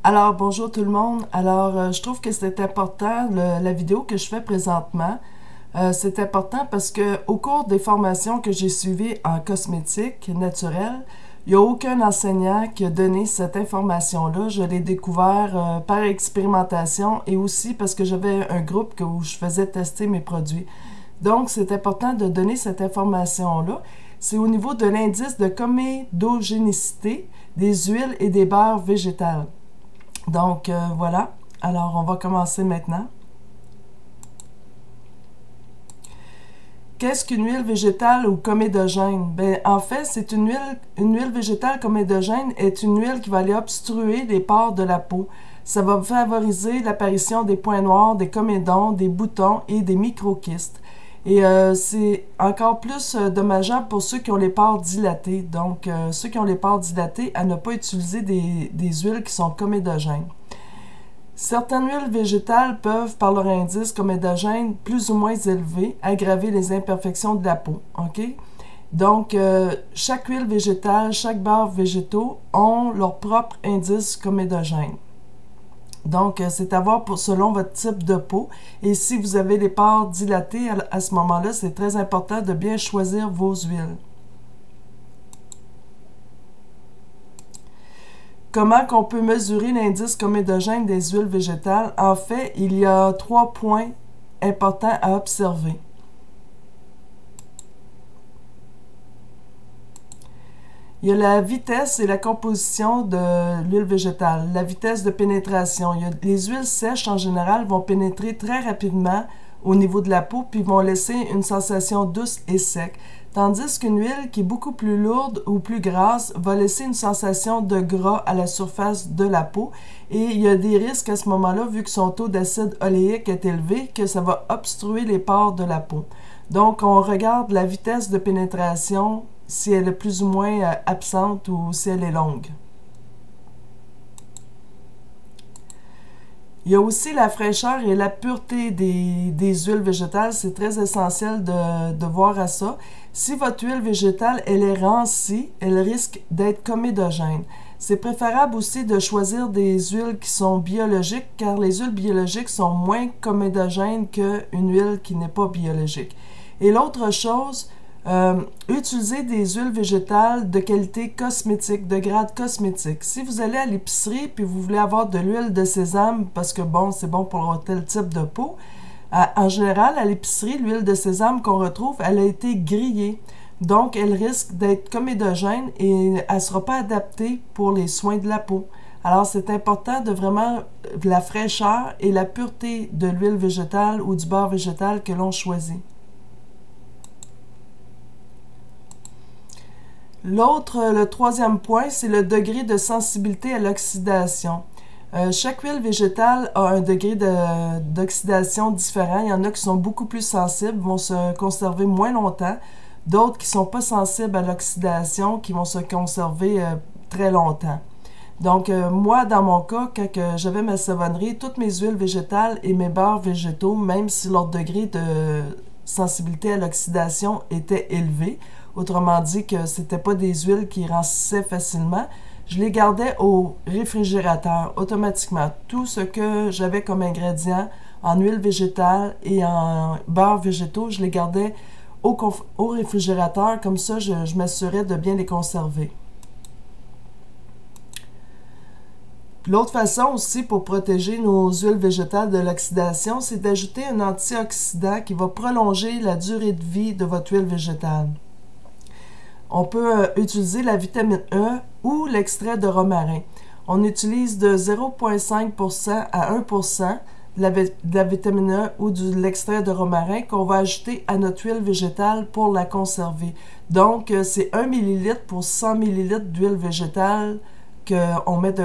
Alors, bonjour tout le monde. Alors, je trouve que c'est important, la vidéo que je fais présentement. C'est important parce que au cours des formations que j'ai suivies en cosmétique naturelle, il n'y a aucun enseignant qui a donné cette information-là. Je l'ai découvert par expérimentation et aussi parce que j'avais un groupe où je faisais tester mes produits. Donc, c'est important de donner cette information-là. C'est au niveau de l'indice de comédogénicité des huiles et des beurres végétales. Donc, voilà. Alors, on va commencer maintenant. Qu'est-ce qu'une huile végétale ou comédogène? Ben, en fait, c'est une huile végétale comédogène est une huile qui va aller obstruer les pores de la peau. Ça va favoriser l'apparition des points noirs, des comédons, des boutons et des microkystes. Et c'est encore plus dommageable pour ceux qui ont les pores dilatés. Donc, ceux qui ont les pores dilatés, à ne pas utiliser des huiles qui sont comédogènes. Certaines huiles végétales peuvent, par leur indice comédogène plus ou moins élevé, aggraver les imperfections de la peau. Okay? Donc, chaque huile végétale, chaque beurre végétaux ont leur propre indice comédogène. Donc, c'est à voir selon votre type de peau. Et si vous avez les pores dilatés, à ce moment-là, c'est très important de bien choisir vos huiles. Comment qu'on peut mesurer l'indice comédogène des huiles végétales? En fait, il y a 3 points importants à observer. Il y a la vitesse et la composition de l'huile végétale, la vitesse de pénétration. Les huiles sèches, en général, vont pénétrer très rapidement au niveau de la peau, puis vont laisser une sensation douce et sec. Tandis qu'une huile qui est beaucoup plus lourde ou plus grasse va laisser une sensation de gras à la surface de la peau. Et il y a des risques à ce moment-là, vu que son taux d'acide oléique est élevé, que ça va obstruer les pores de la peau. Donc, on regarde la vitesse de pénétration, si elle est plus ou moins absente ou si elle est longue. Il y a aussi la fraîcheur et la pureté des huiles végétales. C'est très essentiel de voir à ça. Si votre huile végétale, elle est rancie, elle risque d'être comédogène. C'est préférable aussi de choisir des huiles qui sont biologiques, car les huiles biologiques sont moins comédogènes qu'une huile qui n'est pas biologique. Et l'autre chose, utilisez des huiles végétales de qualité cosmétique, de grade cosmétique. Si vous allez à l'épicerie puis vous voulez avoir de l'huile de sésame parce que bon, c'est bon pour tel type de peau, en général, à l'épicerie, l'huile de sésame qu'on retrouve, elle a été grillée. Donc, elle risque d'être comédogène et elle ne sera pas adaptée pour les soins de la peau. Alors, c'est important de vraiment la fraîcheur et la pureté de l'huile végétale ou du beurre végétal que l'on choisit. Le troisième point, c'est le degré de sensibilité à l'oxydation. Chaque huile végétale a un degré d'oxydation différent. Il y en a qui sont beaucoup plus sensibles, vont se conserver moins longtemps. D'autres qui ne sont pas sensibles à l'oxydation, qui vont se conserver très longtemps. Donc, moi, dans mon cas, quand j'avais ma savonnerie, toutes mes huiles végétales et mes beurres végétaux, même si leur degré de sensibilité à l'oxydation était élevé, autrement dit que ce n'étaient pas des huiles qui rancissaient facilement, je les gardais au réfrigérateur automatiquement. Tout ce que j'avais comme ingrédients en huile végétale et en beurre végétaux, je les gardais au réfrigérateur. Comme ça, je m'assurais de bien les conserver. L'autre façon aussi pour protéger nos huiles végétales de l'oxydation, c'est d'ajouter un antioxydant qui va prolonger la durée de vie de votre huile végétale. On peut utiliser la vitamine E ou l'extrait de romarin. On utilise de 0,5% à 1% de la vitamine E ou de l'extrait de romarin qu'on va ajouter à notre huile végétale pour la conserver. Donc, c'est 1 ml pour 100 ml d'huile végétale qu'on met de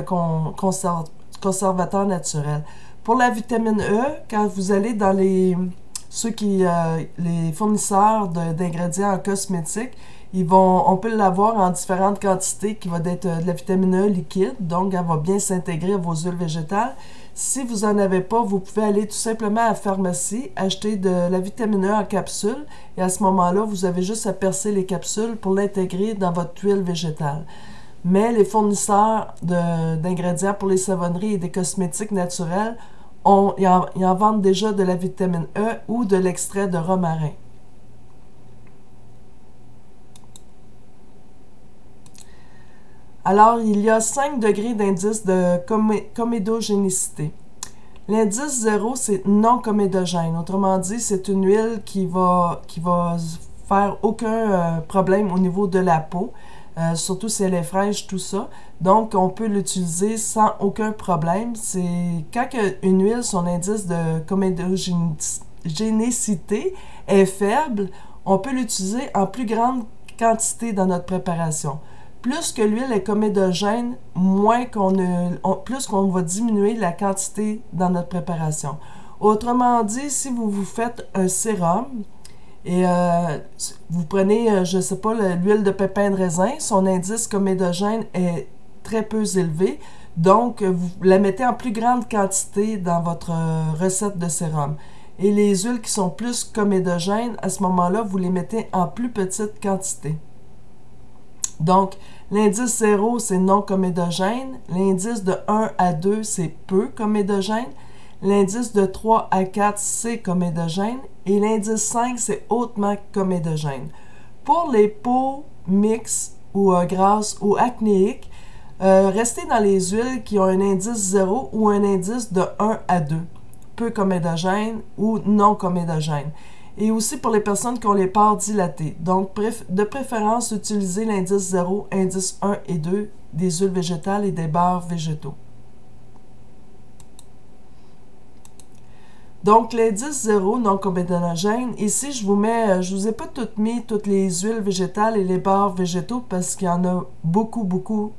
conservateur naturel. Pour la vitamine E, quand vous allez dans les fournisseurs d'ingrédients en cosmétique, on peut l'avoir en différentes quantités qui va être de la vitamine E liquide, donc elle va bien s'intégrer à vos huiles végétales. Si vous n'en avez pas, vous pouvez aller tout simplement à la pharmacie, acheter de la vitamine E en capsule et à ce moment-là, vous avez juste à percer les capsules pour l'intégrer dans votre huile végétale. mais les fournisseurs d'ingrédients pour les savonneries et des cosmétiques naturels, ils en vendent déjà de la vitamine E ou de l'extrait de romarin. Alors, il y a 5 degrés d'indice de comédogénicité. L'indice 0, c'est non comédogène. Autrement dit, c'est une huile qui va faire aucun problème au niveau de la peau, surtout si elle est fraîche, tout ça. Donc, on peut l'utiliser sans aucun problème. C'est quand une huile, son indice de comédogénicité est faible, on peut l'utiliser en plus grande quantité dans notre préparation. Plus que l'huile est comédogène, plus qu'on va diminuer la quantité dans notre préparation. Autrement dit, si vous vous faites un sérum et vous prenez, je ne sais pas, l'huile de pépin de raisin, son indice comédogène est très peu élevé, donc vous la mettez en plus grande quantité dans votre recette de sérum. Et les huiles qui sont plus comédogènes, à ce moment-là, vous les mettez en plus petite quantité. Donc, l'indice 0, c'est non comédogène. L'indice de 1 à 2, c'est peu comédogène. L'indice de 3 à 4, c'est comédogène. Et l'indice 5, c'est hautement comédogène. Pour les peaux mixtes ou grasses ou acnéiques, restez dans les huiles qui ont un indice 0 ou un indice de 1 à 2, peu comédogène ou non comédogène. Et aussi pour les personnes qui ont les pores dilatés. Donc, de préférence, utilisez l'indice 0, indice 1 et 2 des huiles végétales et des beurres végétaux. Donc, l'indice 0 non comédogène, ici, je vous ai pas mis toutes les huiles végétales et les beurres végétaux parce qu'il y en a beaucoup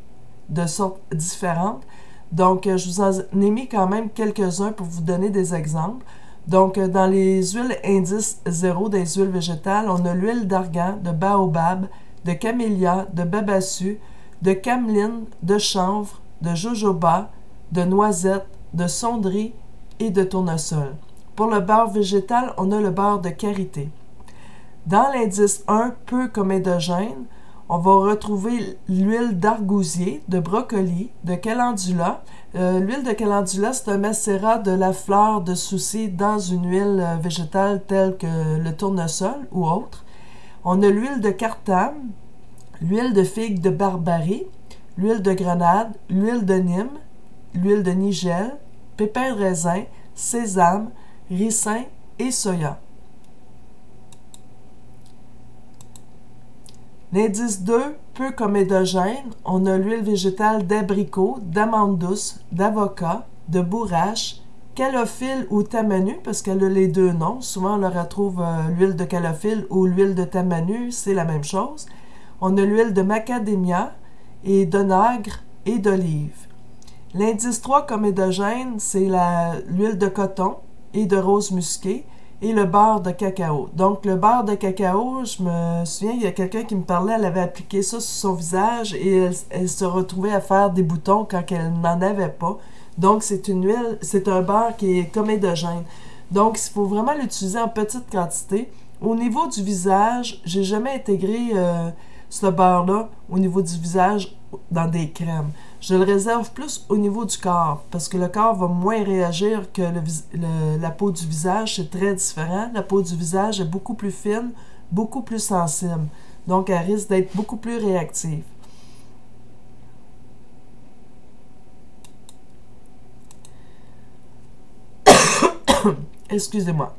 de sortes différentes. Donc, je vous en ai mis quand même quelques-uns pour vous donner des exemples. Donc, dans les huiles indice 0 des huiles végétales, on a l'huile d'argan, de baobab, de camélia, de babassu, de cameline, de chanvre, de jojoba, de noisette, de cendrée et de tournesol. Pour le beurre végétal, on a le beurre de karité. Dans l'indice 1, peu comédogène, on va retrouver l'huile d'argousier, de brocoli, de calendula. L'huile de calendula, c'est un macérat de la fleur de souci dans une huile végétale telle que le tournesol ou autre. On a l'huile de cartame, l'huile de figue de barbarie, l'huile de grenade, l'huile de Nîmes, l'huile de nigel, pépins de raisin, sésame, ricin et soya. L'indice 2, peu comédogène, on a l'huile végétale d'abricot, d'amande douce, d'avocat, de bourrache, calophylle ou tamanu, parce qu'elle a les deux noms. Souvent, on le retrouve l'huile de calophylle ou l'huile de tamanu, c'est la même chose. On a l'huile de macadamia et d'onagre et d'olive. L'indice 3 comédogène, c'est l'huile de coton et de rose musquée et le beurre de cacao. Donc, le beurre de cacao, je me souviens, il y a quelqu'un qui me parlait, elle avait appliqué ça sur son visage et elle se retrouvait à faire des boutons quand elle n'en avait pas. Donc, c'est une huile, c'est un beurre qui est comédogène. Donc, il faut vraiment l'utiliser en petite quantité. Au niveau du visage, j'ai jamais intégré ce beurre-là au niveau du visage dans des crèmes. Je le réserve plus au niveau du corps, parce que le corps va moins réagir que la peau du visage, c'est très différent. La peau du visage est beaucoup plus fine, beaucoup plus sensible. Donc, elle risque d'être beaucoup plus réactive. Excusez-moi.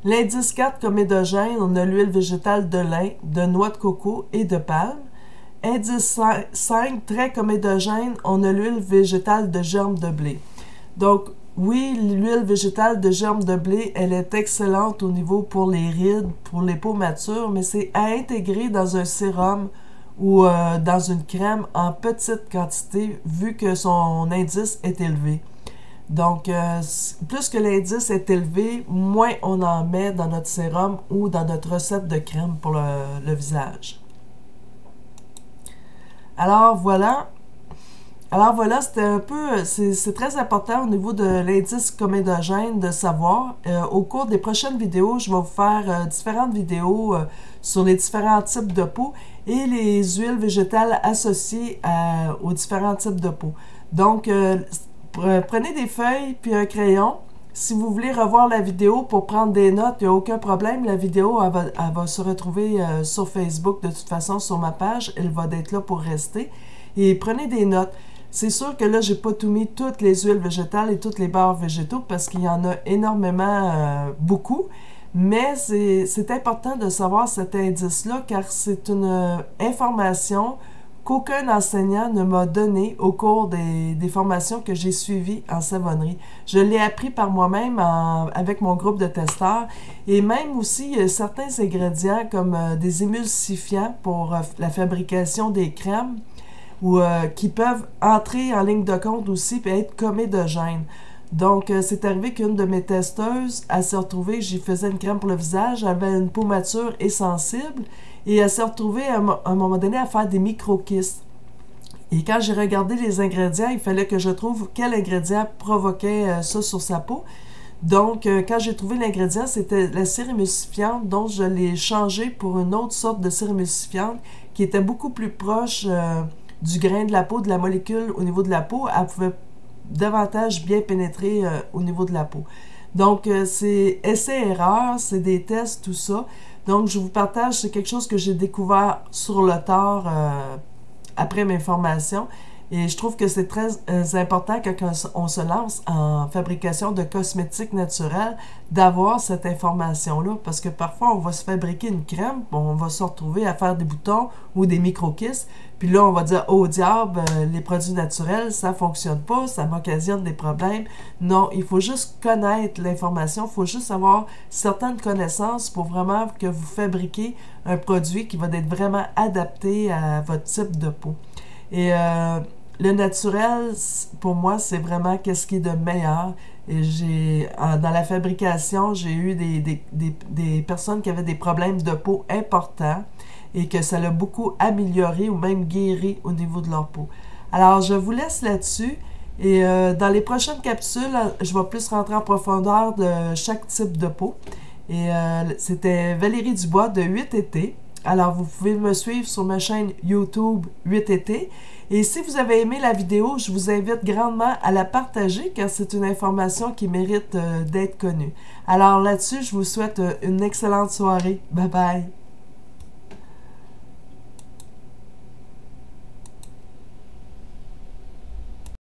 L'indice 4 comédogène, on a l'huile végétale de lin, de noix de coco et de palme. Indice 5, très comédogène, on a l'huile végétale de germe de blé. Donc, oui, l'huile végétale de germe de blé, elle est excellente au niveau pour les rides, pour les peaux matures, mais c'est à intégrer dans un sérum ou dans une crème en petite quantité, vu que son indice est élevé. Donc, plus que l'indice est élevé, moins on en met dans notre sérum ou dans notre recette de crème pour le visage. Alors voilà, c'était un peu, c'est très important au niveau de l'indice comédogène de savoir. Au cours des prochaines vidéos, je vais vous faire différentes vidéos sur les différents types de peau et les huiles végétales associées aux différents types de peau. Donc, prenez des feuilles puis un crayon. Si vous voulez revoir la vidéo pour prendre des notes, il n'y a aucun problème. La vidéo, elle va se retrouver sur Facebook de toute façon, sur ma page. Elle va être là pour rester. Et prenez des notes. C'est sûr que là, j'ai pas tout mis toutes les huiles végétales et tous les beurres végétaux parce qu'il y en a énormément, beaucoup. Mais c'est important de savoir cet indice-là car c'est une information qu'aucun enseignant ne m'a donné au cours des formations que j'ai suivies en savonnerie. Je l'ai appris par moi-même avec mon groupe de testeurs et même aussi certains ingrédients comme des émulsifiants pour la fabrication des crèmes ou qui peuvent entrer en ligne de compte aussi et être comédogènes. Donc, c'est arrivé qu'une de mes testeuses, elle s'est retrouvée, j'y faisais une crème pour le visage, elle avait une peau mature et sensible, et elle s'est retrouvée à un moment donné à faire des micro-kystes. Et quand j'ai regardé les ingrédients, il fallait que je trouve quel ingrédient provoquait ça sur sa peau. Donc, quand j'ai trouvé l'ingrédient, c'était la cire émulsifiante, donc je l'ai changé pour une autre sorte de cire émulsifiante qui était beaucoup plus proche du grain de la peau, de la molécule au niveau de la peau. Elle pouvait davantage bien pénétrer au niveau de la peau. Donc, c'est essai-erreur, c'est des tests, tout ça. Donc, je vous partage, c'est quelque chose que j'ai découvert sur le tard après mes formations. Et je trouve que c'est très important quand on se lance en fabrication de cosmétiques naturels d'avoir cette information-là. Parce que parfois, on va se fabriquer une crème, on va se retrouver à faire des boutons ou des micro-kystes. Puis là, on va dire, oh diable, les produits naturels, ça ne fonctionne pas, ça m'occasionne des problèmes. Non, il faut juste connaître l'information, il faut juste avoir certaines connaissances pour vraiment que vous fabriquez un produit qui va être vraiment adapté à votre type de peau. Et le naturel, pour moi, c'est vraiment qu'est-ce qui est de meilleur. Et dans la fabrication, j'ai eu des personnes qui avaient des problèmes de peau importants et que ça l'a beaucoup amélioré ou même guéri au niveau de leur peau. Alors, je vous laisse là-dessus. Et dans les prochaines capsules, je vais plus rentrer en profondeur de chaque type de peau. Et c'était Valérie Dubois de 8été. Alors, vous pouvez me suivre sur ma chaîne YouTube 8été. Et si vous avez aimé la vidéo, je vous invite grandement à la partager car c'est une information qui mérite d'être connue. Alors là-dessus, je vous souhaite une excellente soirée. Bye bye!